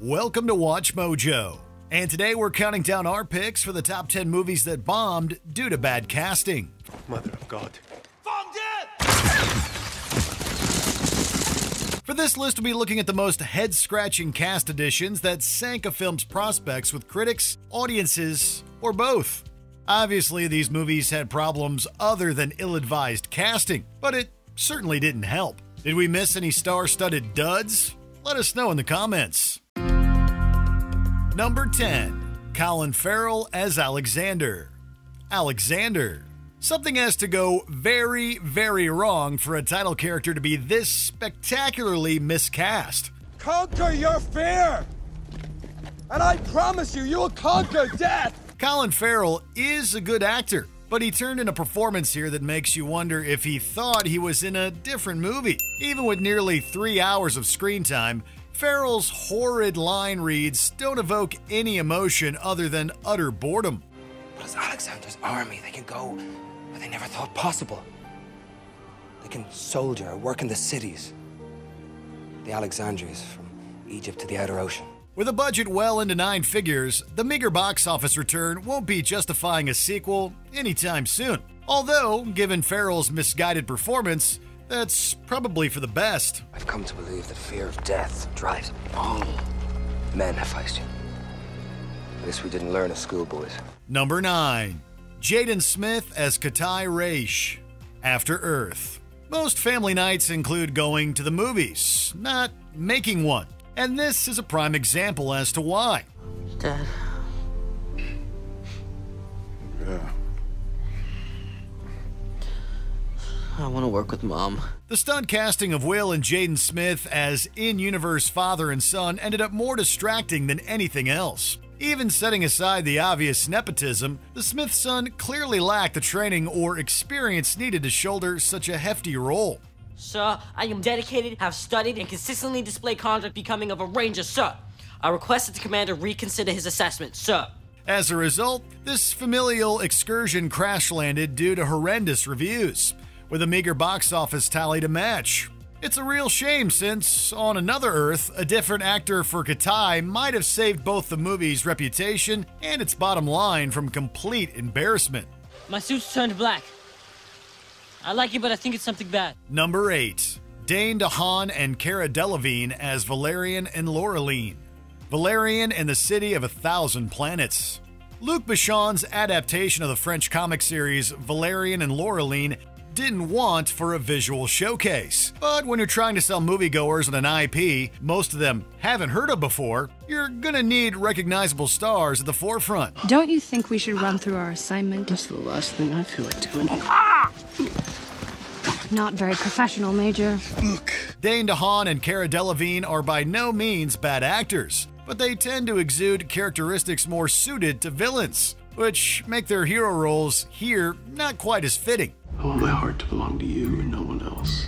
Welcome to Watch Mojo, and today we're counting down our picks for the top 10 movies that bombed due to bad casting. Mother of God. For this list, we'll be looking at the most head-scratching cast additions that sank a film's prospects with critics, audiences, or both. Obviously, these movies had problems other than ill-advised casting, but it certainly didn't help. Did we miss any star-studded duds? Let us know in the comments. Number 10. Colin Farrell as Alexander. Alexander. Something has to go very, very wrong for a title character to be this spectacularly miscast. Conquer your fear! And I promise you, you'll conquer death! Colin Farrell is a good actor, but he turned in a performance here that makes you wonder if he thought he was in a different movie. Even with nearly 3 hours of screen time, Farrell's horrid line reads don't evoke any emotion other than utter boredom. But as Alexander's army, they can go where they never thought possible. They can soldier, work in the cities. The Alexandrias, from Egypt to the outer ocean. With a budget well into 9 figures, the meager box office return won't be justifying a sequel anytime soon. Although, given Farrell's misguided performance, that's probably for the best. I've come to believe that fear of death drives all men to fight you. This we didn't learn as schoolboys. Number 9. Jaden Smith as Katai Raish. After Earth. Most family nights include going to the movies, not making one. And this is a prime example as to why. Dad. Yeah. I want to work with Mom. The stunt casting of Will and Jaden Smith as in-universe father and son ended up more distracting than anything else. Even setting aside the obvious nepotism, the Smith son clearly lacked the training or experience needed to shoulder such a hefty role. Sir, I am dedicated, have studied, and consistently display conduct becoming of a ranger, sir. I request that the commander reconsider his assessment, sir. As a result, this familial excursion crash-landed due to horrendous reviews, with a meager box office tally to match. It's a real shame since, on another Earth, a different actor for Katai might have saved both the movie's reputation and its bottom line from complete embarrassment. My suit's turned black. I like it, but I think it's something bad. Number 8. Dane DeHaan and Cara Delevingne as Valerian and Laureline. Valerian and the City of 1,000 Planets. Luc Bession's adaptation of the French comic series Valerian and Laureline didn't want for a visual showcase. But when you're trying to sell moviegoers on an IP most of them haven't heard of before, you're gonna need recognizable stars at the forefront. Don't you think we should run through our assignment? That's the last thing I feel like doing. Not very professional, Major. Look. Dane DeHaan and Cara Delevingne are by no means bad actors, but they tend to exude characteristics more suited to villains, which make their hero roles here not quite as fitting. I want my heart to belong to you and no one else.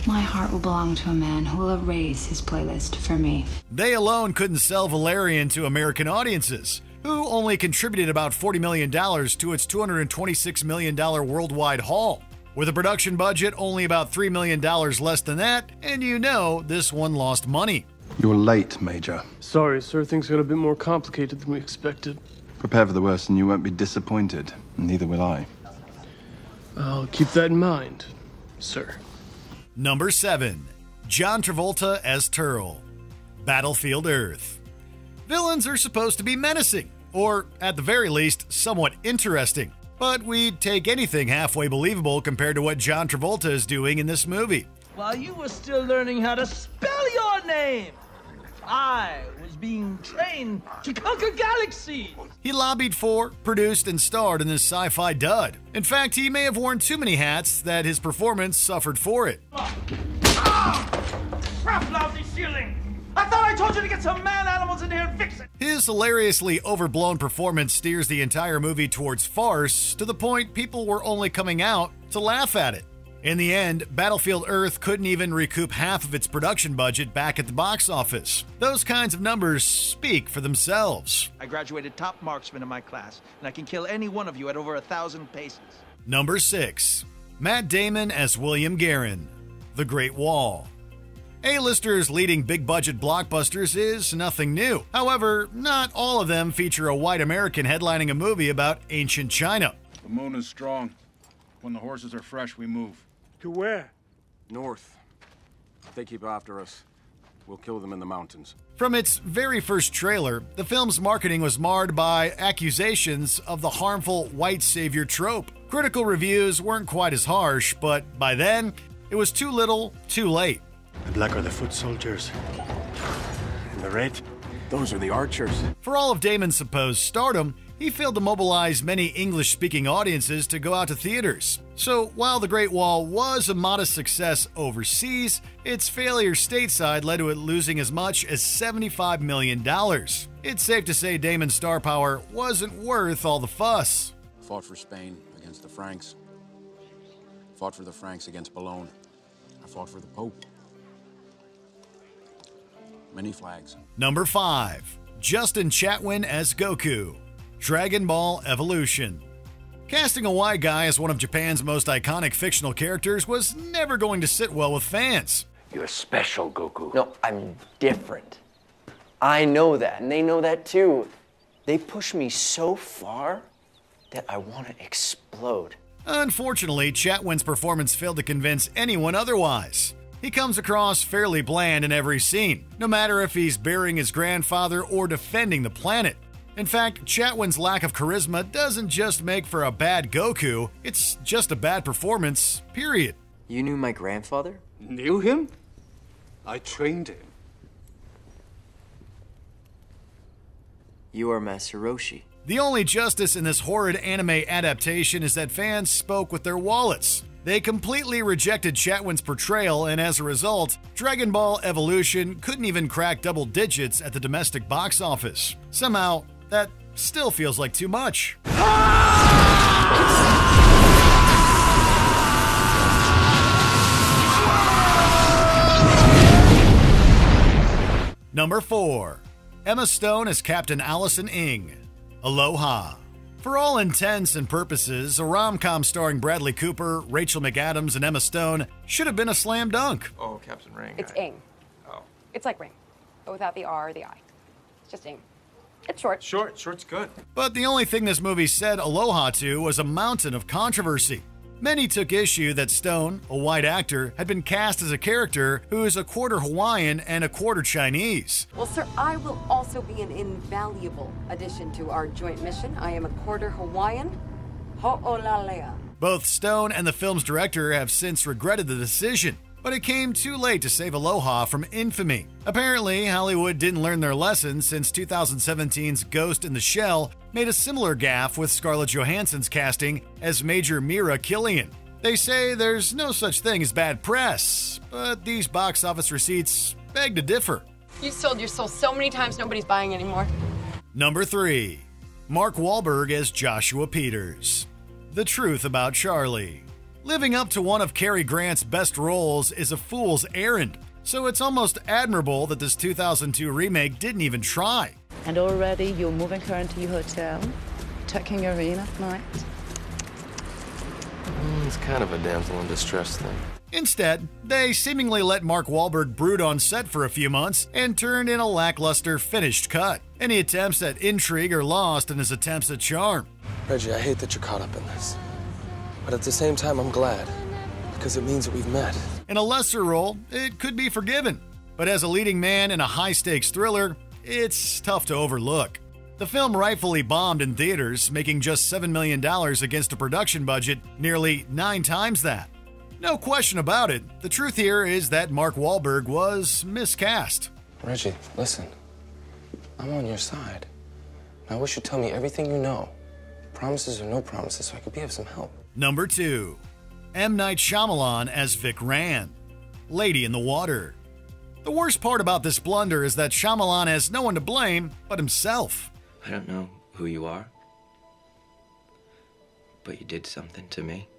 My heart will belong to a man who will erase his playlist for me. They alone couldn't sell Valerian to American audiences, who only contributed about $40 million to its $226 million worldwide haul. With a production budget only about $3 million less than that, and you know this one lost money. You're late, Major. Sorry, sir. Things got a bit more complicated than we expected. Prepare for the worst and you won't be disappointed. Neither will I. I'll keep that in mind, sir. Number 7. John Travolta as Turl. Battlefield Earth. Villains are supposed to be menacing, or at the very least, somewhat interesting. But we'd take anything halfway believable compared to what John Travolta is doing in this movie. While you were still learning how to spell your name, I was being trained to conquer galaxies. He lobbied for, produced, and starred in this sci-fi dud. In fact, he may have worn too many hats that his performance suffered for it. Crap, lousy ceiling! I thought I told you to get some man animals in here and fix it! His hilariously overblown performance steers the entire movie towards farce to the point people were only coming out to laugh at it. In the end, Battlefield Earth couldn't even recoup half of its production budget back at the box office. Those kinds of numbers speak for themselves. I graduated top marksman in my class, and I can kill any one of you at over 1,000 paces. Number 6. Matt Damon as William Guerin. The Great Wall. A-listers leading big-budget blockbusters is nothing new. However, not all of them feature a white American headlining a movie about ancient China. The moon is strong. When the horses are fresh, we move. To where? North. If they keep after us, we'll kill them in the mountains. From its very first trailer, the film's marketing was marred by accusations of the harmful white savior trope. Critical reviews weren't quite as harsh, but by then, it was too little, too late. The black are the foot soldiers. And the red? Those are the archers. For all of Damon's supposed stardom, he failed to mobilize many English-speaking audiences to go out to theaters. So while The Great Wall was a modest success overseas, its failure stateside led to it losing as much as $75 million. It's safe to say Damon's star power wasn't worth all the fuss. Fought for Spain against the Franks. Fought for the Franks against Boulogne. I fought for the Pope. Many flags. Number 5. Justin Chatwin as Goku. Dragon Ball Evolution. Casting a white guy as one of Japan's most iconic fictional characters was never going to sit well with fans. You're special, Goku. No, I'm different. I know that, and they know that too. They push me so far that I want to explode. Unfortunately, Chatwin's performance failed to convince anyone otherwise. He comes across fairly bland in every scene, no matter if he's burying his grandfather or defending the planet. In fact, Chatwin's lack of charisma doesn't just make for a bad Goku, it's just a bad performance, period. You knew my grandfather? Knew him? I trained him. You are Master Roshi. The only justice in this horrid anime adaptation is that fans spoke with their wallets. They completely rejected Chatwin's portrayal, and as a result, Dragon Ball Evolution couldn't even crack double digits at the domestic box office. Somehow, that still feels like too much. Number 4. Emma Stone as Captain Allison Ng. Aloha. For all intents and purposes, a rom-com starring Bradley Cooper, Rachel McAdams, and Emma Stone should have been a slam dunk. Oh, Captain Ring. It's Ing. Oh. It's like ring, but without the R or the I. It's just Ing. It's short. Short's good. But the only thing this movie said aloha to was a mountain of controversy. Many took issue that Stone, a white actor, had been cast as a character who is a quarter Hawaiian and a quarter Chinese. Well, sir, I will also be an invaluable addition to our joint mission. I am a quarter Hawaiian. Ho'olalea. Both Stone and the film's director have since regretted the decision, but it came too late to save Aloha from infamy. Apparently, Hollywood didn't learn their lesson since 2017's Ghost in the Shell made a similar gaffe with Scarlett Johansson's casting as Major Mira Killian. They say there's no such thing as bad press, but these box office receipts beg to differ. You sold your soul so many times, nobody's buying anymore. Number 3. Mark Wahlberg as Joshua Peters. The Truth About Charlie. Living up to one of Cary Grant's best roles is a fool's errand, so it's almost admirable that this 2002 remake didn't even try. And already you're moving her into your hotel, taking her in at night. It's kind of a damsel in distress thing. Instead, they seemingly let Mark Wahlberg brood on set for a few months and turned in a lackluster finished cut. Any attempts at intrigue are lost in his attempts at charm. Reggie, I hate that you're caught up in this. But at the same time, I'm glad, because it means that we've met. In a lesser role, it could be forgiven. But as a leading man in a high-stakes thriller, it's tough to overlook. The film rightfully bombed in theaters, making just $7 million against a production budget nearly 9 times that. No question about it, the truth here is that Mark Wahlberg was miscast. Reggie, listen. I'm on your side. Now I wish you'd tell me everything you know. Promises or no promises, so I could be of some help. Number 2. M. Night Shyamalan as Vic Rand. Lady in the Water. The worst part about this blunder is that Shyamalan has no one to blame but himself. I don't know who you are, but you did something to me.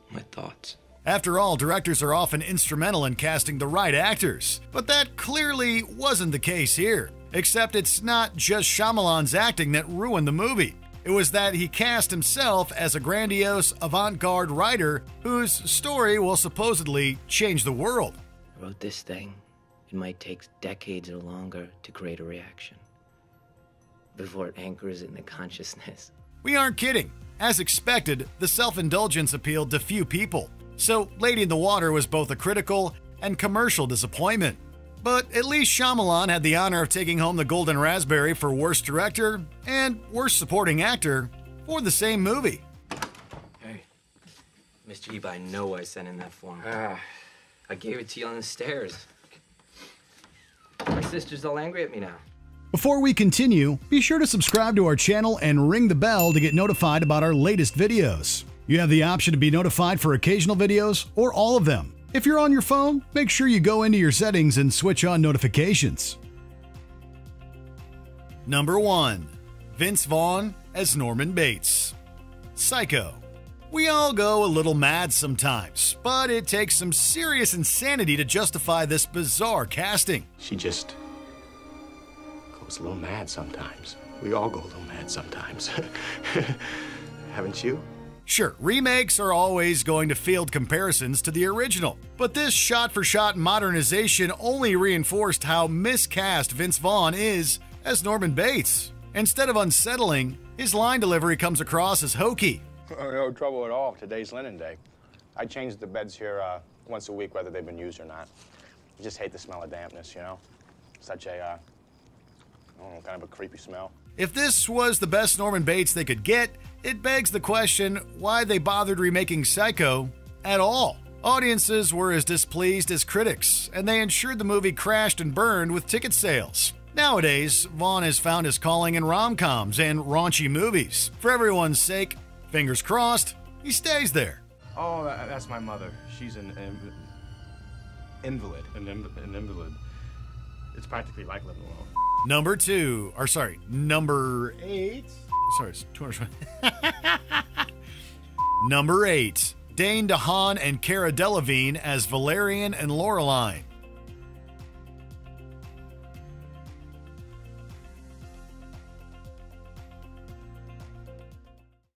My thoughts. After all, directors are often instrumental in casting the right actors, but that clearly wasn't the case here. Except it's not just Shyamalan's acting that ruined the movie. It was that he cast himself as a grandiose avant-garde writer whose story will supposedly change the world. I wrote this thing. It might take decades or longer to create a reaction before it anchors in the consciousness. We aren't kidding. As expected, the self-indulgence appealed to few people, so Lady in the Water was both a critical and commercial disappointment. But at least Shyamalan had the honor of taking home the Golden Raspberry for Worst Director and Worst Supporting Actor for the same movie. Hey, Mr. Ebe, I know I sent in that form. I gave it to you on the stairs. My sister's all angry at me now. Before we continue, be sure to subscribe to our channel and ring the bell to get notified about our latest videos. You have the option to be notified for occasional videos or all of them. If you're on your phone, make sure you go into your settings and switch on notifications. Number 1. Vince Vaughn as Norman Bates. Psycho. We all go a little mad sometimes, but it takes some serious insanity to justify this bizarre casting. She just goes a little mad sometimes. We all go a little mad sometimes. Haven't you? Sure, remakes are always going to field comparisons to the original, but this shot-for-shot modernization only reinforced how miscast Vince Vaughn is as Norman Bates. Instead of unsettling, his line delivery comes across as hokey. No trouble at all. Today's linen day. I change the beds here once a week, whether they've been used or not. I just hate the smell of dampness, you know? Such a, I don't know, kind of a creepy smell. If this was the best Norman Bates they could get, it begs the question why they bothered remaking Psycho at all. Audiences were as displeased as critics, and they ensured the movie crashed and burned with ticket sales. Nowadays, Vaughn has found his calling in rom-coms and raunchy movies. For everyone's sake, fingers crossed, he stays there. Oh, that's my mother. She's an invalid. An invalid. It's practically like living alone. Number 8. Sorry, it's 200. Number 8. Dane DeHaan and Cara Delevingne as Valerian and Laureline.